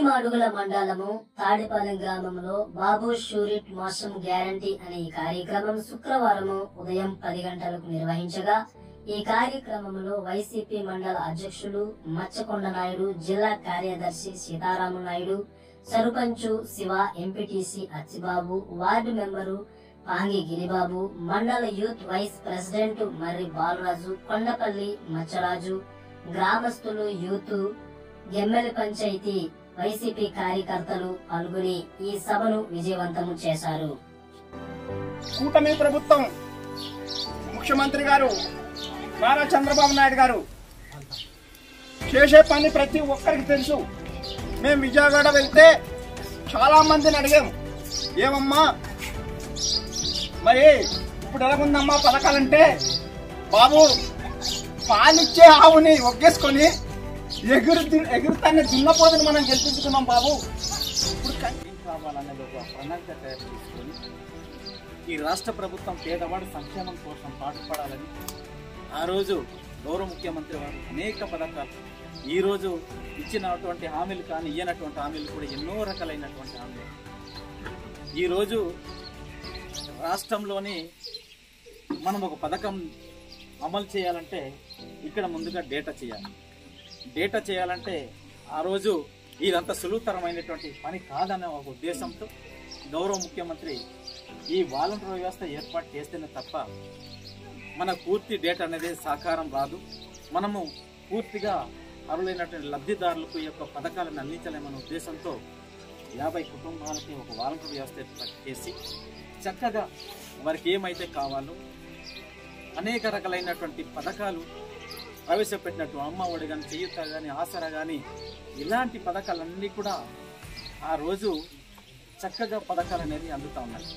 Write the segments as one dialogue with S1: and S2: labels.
S1: మాడుగుల మండలము తాడిపాలెం గ్రామంలో బాబు షూరిట్ మోసం గ్యారంటీ అనే ఈ కార్యక్రమం శుక్రవారం ఉదయం 10 గంటలకు నిర్వహించగా ఈ కార్యక్రమంలో వైసీపీ మండల అధ్యక్షులు మచ్చకొండ నాయుడు, జిల్లా కార్యదర్శి Seetharamu Naidu, sarpanch Shiva, MPTC Achibabu, ward member Pangi Giribabu, మండల యూత్ వైస్ ప్రెసిడెంట్ మర్రి బాలరాజు, కొండపల్లి మచ్చరాజు, గ్రామస్తులు, యూత్, ఎమ్మెల్యే పంచాయతీ వైసీపీ కార్యకర్తలు పాల్గొని ఈ సభను విజయవంతం చేశారు.
S2: కూటమి ప్రభుత్వం ముఖ్యమంత్రి గారు నారా చంద్రబాబు నాయుడు గారు చేసే పని ప్రతి ఒక్కరికి తెలుసు. మేము విజయవాడ వెళ్తే చాలా మందిని అడిగాం, ఏమమ్మా మరి ఇప్పుడు ఎలాగుందమ్మా పథకాలంటే, బాబు పాలిచ్చే ఆవుని ఒగ్గేసుకొని ఎగురుతాన్ని దున్నపోతుని మనం గెలిపించుకున్నాం బాబు. ఇప్పుడు ఏం కావాలనేది ఒక ప్రణాళిక తయారు చేసుకొని ఈ రాష్ట్ర ప్రభుత్వం పేదవాడి సంక్షేమం కోసం పాటుపడాలని ఆ రోజు గౌరవ ముఖ్యమంత్రి వారు అనేక పథకాలు, ఈ రోజు ఇచ్చినటువంటి హామీలు కానీ ఇయ్యనటువంటి హామీలు కూడా ఎన్నో రకాలైనటువంటి హామీలు. ఈరోజు రాష్ట్రంలోని మనం ఒక పథకం అమలు చేయాలంటే ఇక్కడ ముందుగా డేటా చేయాలంటే ఆ రోజు ఇదంతా సులువుతరమైనటువంటి పని కాదనే ఒక ఉద్దేశంతో గౌరవ ముఖ్యమంత్రి ఈ వాలంటీర్ వ్యవస్థ ఏర్పాటు చేస్తేనే తప్ప మన పూర్తి డేటా అనేది సాకారం రాదు. మనము పూర్తిగా అర్హులైనటువంటి లబ్ధిదారులకు ఈ యొక్క పథకాలను అందించలేమనే ఉద్దేశంతో 50 కుటుంబాలకి ఒక వాలంటీర్ వ్యవస్థ ఏర్పాటు చేసి చక్కగా వారికి ఏమైతే కావాలో అనేక రకాలైనటువంటి పథకాలు ప్రవేశపెట్టినట్టు అమ్మ ఒడి కానీ, చేయూత కానీ, ఆసరా కానీ ఇలాంటి పథకాలన్నీ కూడా ఆ రోజు చక్కగా పథకాలు అనేది అందుతూ ఉన్నాయి.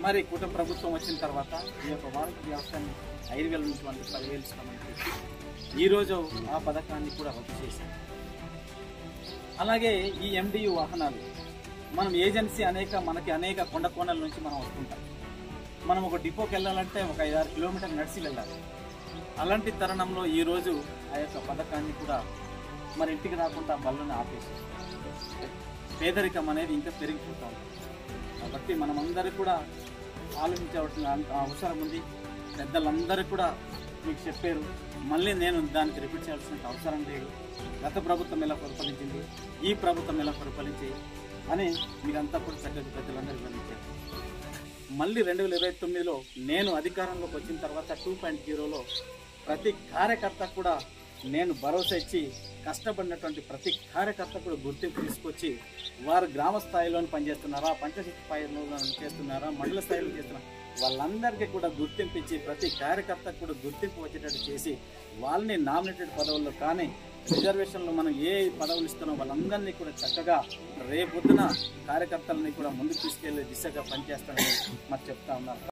S2: మరి కూటమి ప్రభుత్వం వచ్చిన తర్వాత ఈ యొక్క వాలంటీర్ వ్యవస్థని 5,000 నుంచి 10,000 ఇస్తామని చెప్పి ఈరోజు ఆ పథకాన్ని కూడా రద్దు చేశారు. అలాగే ఈ MDU వాహనాలు, మనం ఏజెన్సీ మనకి అనేక కొండ కోణల నుంచి మనం వస్తుంటాం. మనం ఒక డిపోకి వెళ్ళాలంటే ఒక 5-6 కిలోమీటర్లు నడిచి వెళ్ళాలి. అలాంటి తరుణంలో ఈరోజు ఆ యొక్క పథకాన్ని కూడా మన ఇంటికి రాకుండా బళ్ళని ఆపేసి పేదరికం అనేది ఇంకా పెరిగిపోతాం. కాబట్టి మనమందరూ కూడా ఆలోచించవలసిన అవసరం ఉంది. పెద్దలందరూ కూడా మీకు చెప్పారు, మళ్ళీ నేను దానికి రిపీట్ చేయాల్సిన అవసరం లేదు. గత ప్రభుత్వం ఎలా పరిపాలించింది, ఈ ప్రభుత్వం ఎలా పరిపాలించి అని మీరంతా కూడా చక్కగా పెద్దలందరూ వివరించారు. మళ్ళీ 2029లో నేను అధికారంలోకి వచ్చిన తర్వాత 2.0లో ప్రతి కార్యకర్త కూడా నేను భరోసా ఇచ్చి కష్టపడినటువంటి ప్రతి కార్యకర్త కూడా గుర్తింపు తీసుకొచ్చి వారు గ్రామ స్థాయిలో పనిచేస్తున్నారా, పంచాయతీ స్థాయిలో చేస్తున్నారా, మండల స్థాయిలో చేస్తున్నారా, వాళ్ళందరికీ కూడా గుర్తింపు ఇచ్చి ప్రతి కార్యకర్తకు కూడా గుర్తింపు వచ్చేటట్టు చేసి వాళ్ళని నామినేటెడ్ పదవుల్లో కానీ రిజర్వేషన్లో మనం ఏ పదవులు ఇస్తున్నాం వాళ్ళందరినీ కూడా చక్కగా రేపొద్దున కార్యకర్తలని కూడా ముందుకు తీసుకెళ్లే దిశగా పనిచేస్తానని మరి చెప్తా ఉన్నారు.